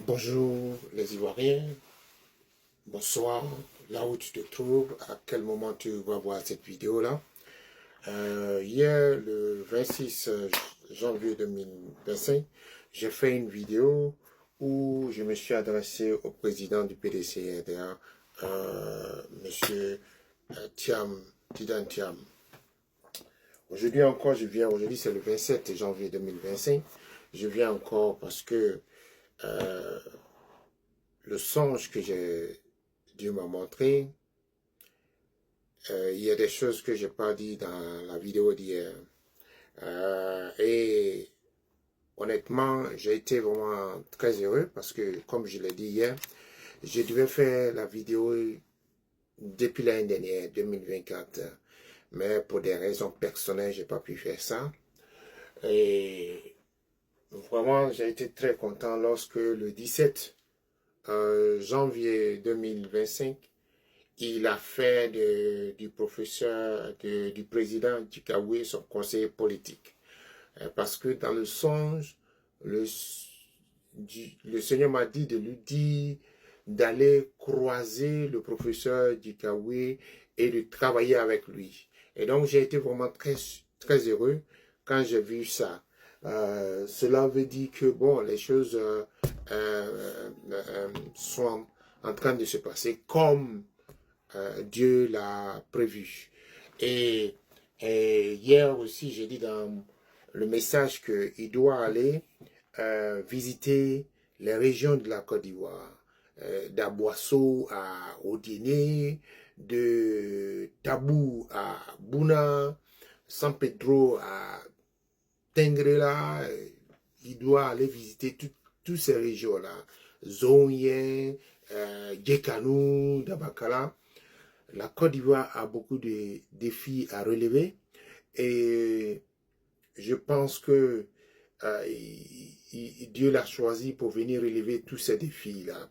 Bonjour les Ivoiriens, bonsoir, là où tu te trouves, à quel moment tu vas voir cette vidéo-là. Hier, le 26 janvier 2025, j'ai fait une vidéo où je me suis adressé au président du PDC-RDA, M. Tidan Thiam. Aujourd'hui encore, aujourd'hui c'est le 27 janvier 2025, je viens encore parce que le songe que Dieu m'a montré, il y a des choses que je n'ai pas dit dans la vidéo d'hier. Et honnêtement, j'ai été vraiment très heureux parce que, comme je l'ai dit hier, je devais faire la vidéo depuis l'année dernière, 2024. Mais pour des raisons personnelles, je n'ai pas pu faire ça. Et vraiment, j'ai été très content lorsque le 17 janvier 2025, il a fait du professeur, du président du Kawi son conseiller politique. Parce que dans le songe, le Seigneur m'a dit de lui dire d'aller croiser le professeur du Kawi et de travailler avec lui. Et donc, j'ai été vraiment très, très heureux quand j'ai vu ça. Cela veut dire que, bon, les choses sont en train de se passer comme Dieu l'a prévu. Et hier aussi, j'ai dit dans le message qu'il doit aller visiter les régions de la Côte d'Ivoire, d'Aboisseau à Odiné, de Tabou à Bouna, San Pedro à Tengrela. Il doit aller visiter toutes ces régions-là, Zonyen, Djekanou, Dabakala. La Côte d'Ivoire a beaucoup de défis à relever et je pense que Dieu l'a choisi pour venir relever tous ces défis-là.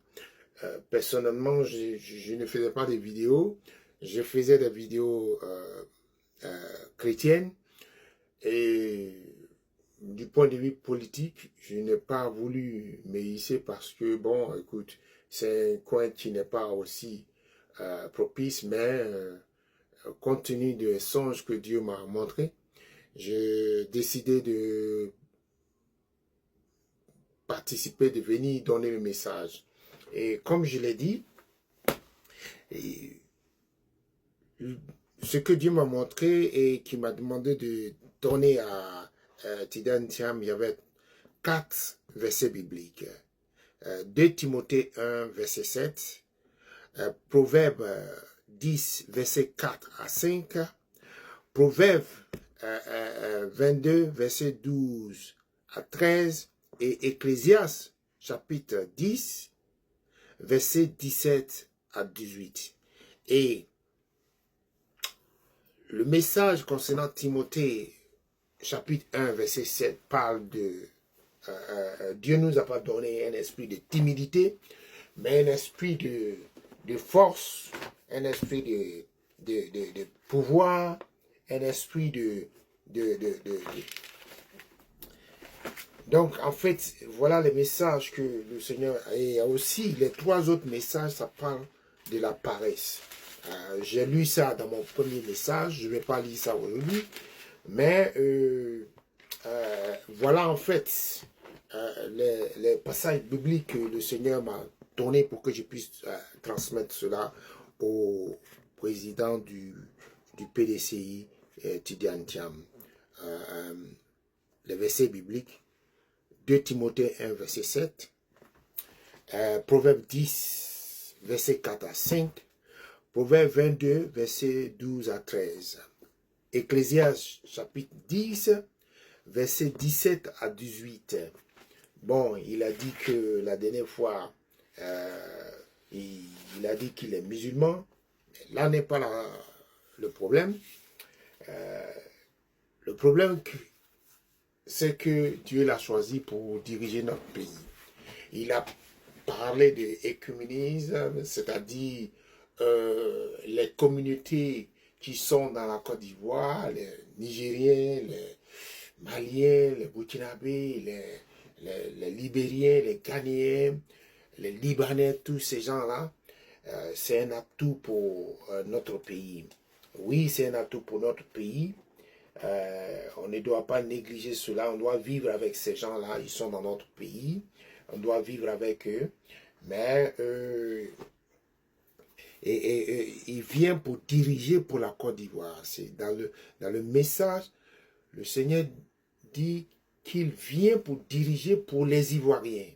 Personnellement, je ne faisais pas de vidéos, je faisais des vidéos chrétiennes et du point de vue politique, je n'ai pas voulu me hisser parce que, bon, écoute, c'est un coin qui n'est pas aussi propice, mais compte tenu des songes que Dieu m'a montrés, j'ai décidé de participer, de venir donner le message. Et comme je l'ai dit, ce que Dieu m'a montré et qui m'a demandé de donner à Tidan Thiam, il y avait 4 versets bibliques. 2 Timothée 1, verset 7, Proverbe 10, verset 4 à 5, Proverbe 22, verset 12 à 13, et Ecclésiaste, chapitre 10, verset 17 à 18. Et le message concernant Timothée, chapitre 1, verset 7, parle de Dieu nous a pas donné un esprit de timidité, mais un esprit de force, un esprit de pouvoir, un esprit Donc, en fait, voilà les messages que le Seigneur... Et aussi, les 3 autres messages, ça parle de la paresse. J'ai lu ça dans mon premier message, je ne vais pas lire ça aujourd'hui, mais voilà en fait les passages bibliques que le Seigneur m'a donné pour que je puisse transmettre cela au président du PDCI, Tidan Thiam. Les versets bibliques, 2 Timothée 1, verset 7, Proverbe 10, verset 4 à 5, Proverbe 22, verset 12 à 13, Ecclésiaste, chapitre 10, verset 17 à 18. Bon, il a dit que la dernière fois, il a dit qu'il est musulman. Là n'est pas le problème. Le problème, c'est que Dieu l'a choisi pour diriger notre pays. Il a parlé de écuménisme, c'est-à-dire les communautés qui sont dans la Côte d'Ivoire, les Nigériens, les Maliens, les Burkinabés, les Libériens, les Ghanéens, les Libanais, tous ces gens-là, c'est un atout pour notre pays. Oui, c'est un atout pour notre pays. On ne doit pas négliger cela. On doit vivre avec ces gens-là. Ils sont dans notre pays. On doit vivre avec eux. Mais il vient pour diriger pour la Côte d'Ivoire. C'est dans le message, le Seigneur dit qu'il vient pour diriger pour les Ivoiriens.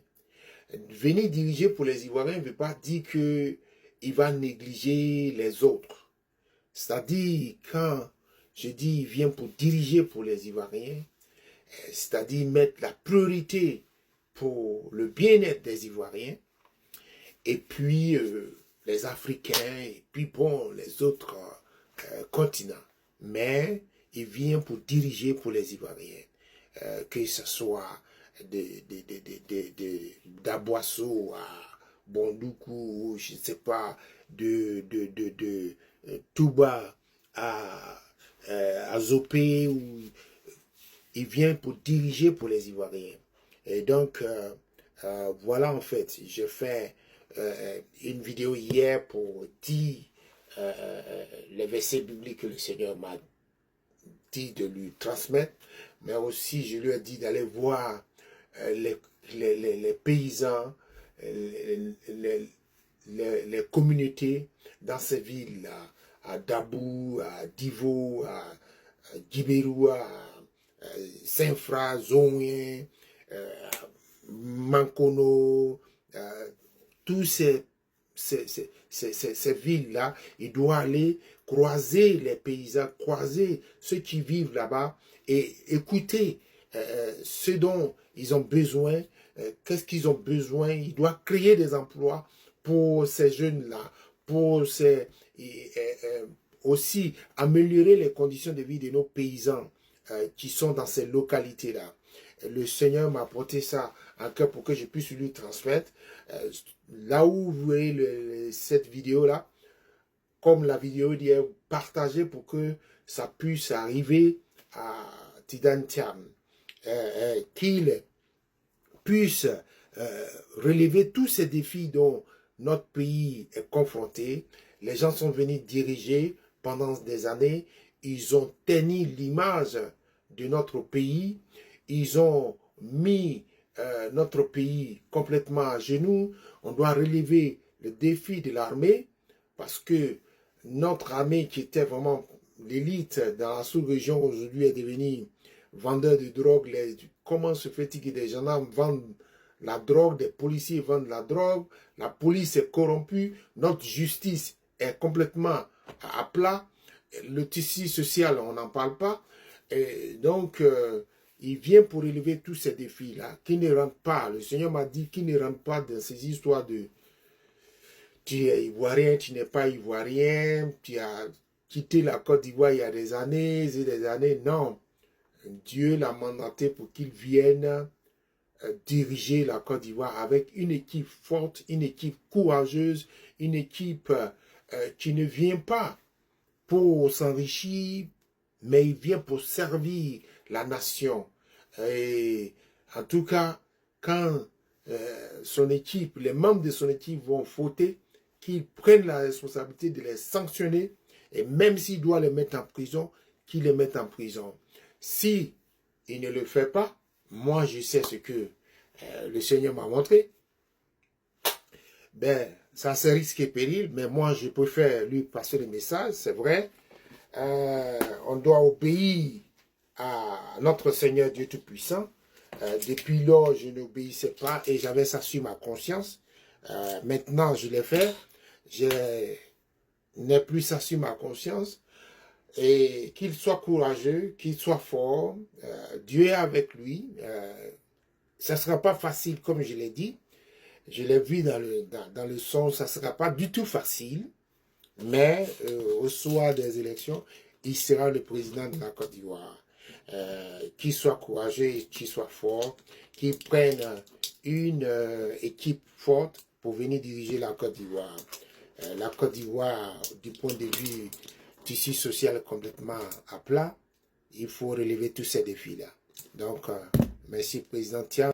Venir diriger pour les Ivoiriens ne veut pas dire qu'il va négliger les autres. C'est-à-dire, quand je dis il vient pour diriger pour les Ivoiriens, c'est-à-dire mettre la priorité pour le bien-être des Ivoiriens, et puis les Africains, et puis bon, les autres continents. Mais il vient pour diriger pour les Ivoiriens, que ce soit d'Aboisseau à Bondoukou, je ne sais pas, de Touba à Zopé, où il vient pour diriger pour les Ivoiriens. Et donc, voilà en fait, j'ai fait une vidéo hier pour dire les versets bibliques que le Seigneur m'a dit de lui transmettre, mais aussi je lui ai dit d'aller voir les paysans, les communautés dans ces villes, à Dabou, à Divo, à Djibérou, à Saint-Fra, Zonien, Mankono, tous ces villes-là, il doit aller croiser les paysans, croiser ceux qui vivent là-bas et écouter ce dont ils ont besoin, qu'est-ce qu'ils ont besoin. Il doit créer des emplois pour ces jeunes-là, pour aussi améliorer les conditions de vie de nos paysans qui sont dans ces localités-là. Le Seigneur m'a apporté ça en cœur pour que je puisse lui transmettre. Là où vous voyez cette vidéo-là, comme la vidéo dit, partagez pour que ça puisse arriver à Tidantiam, qu'il puisse relever tous ces défis dont notre pays est confronté. Les gens sont venus diriger pendant des années, ils ont tenu l'image de notre pays, ils ont mis notre pays complètement à genoux. On doit relever le défi de l'armée parce que notre armée qui était vraiment l'élite dans la sous-région aujourd'hui est devenue vendeur de drogue. Comment se fait-il que des gendarmes vendent la drogue, des policiers vendent la drogue, la police est corrompue, notre justice est complètement à plat, le tissu social on n'en parle pas, et donc il vient pour élever tous ces défis-là, qui ne rentrent pas. Le Seigneur m'a dit qu'il ne rentre pas dans ces histoires de tu es ivoirien, tu n'es pas ivoirien, tu as quitté la Côte d'Ivoire il y a des années et des années. Non, Dieu l'a mandaté pour qu'il vienne diriger la Côte d'Ivoire avec une équipe forte, une équipe courageuse, une équipe qui ne vient pas pour s'enrichir, mais il vient pour servir la nation. Et en tout cas, quand son équipe, les membres de son équipe vont fauter, qu'ils prennent la responsabilité de les sanctionner, et même s'il doit les mettre en prison, qu'il les mette en prison. Si il ne le fait pas, moi je sais ce que le Seigneur m'a montré. Ben, ça c'est risque et péril, mais moi je préfère lui passer le message, c'est vrai. On doit obéir à notre Seigneur Dieu Tout-Puissant. Depuis lors, je n'obéissais pas et j'avais ça sur ma conscience. Maintenant, je l'ai fait. Je n'ai plus ça sur ma conscience. Et qu'il soit courageux, qu'il soit fort. Dieu est avec lui. Ça ne sera pas facile, comme je l'ai dit. Je l'ai vu dans le son, ça ne sera pas du tout facile. Mais au soir des élections, il sera le président de la Côte d'Ivoire. Qu'il soit courageux, qu'il soit fort, qu'il prenne une équipe forte pour venir diriger la Côte d'Ivoire. La Côte d'Ivoire, du point de vue tissu social complètement à plat, il faut relever tous ces défis-là. Donc, merci Président Thiam.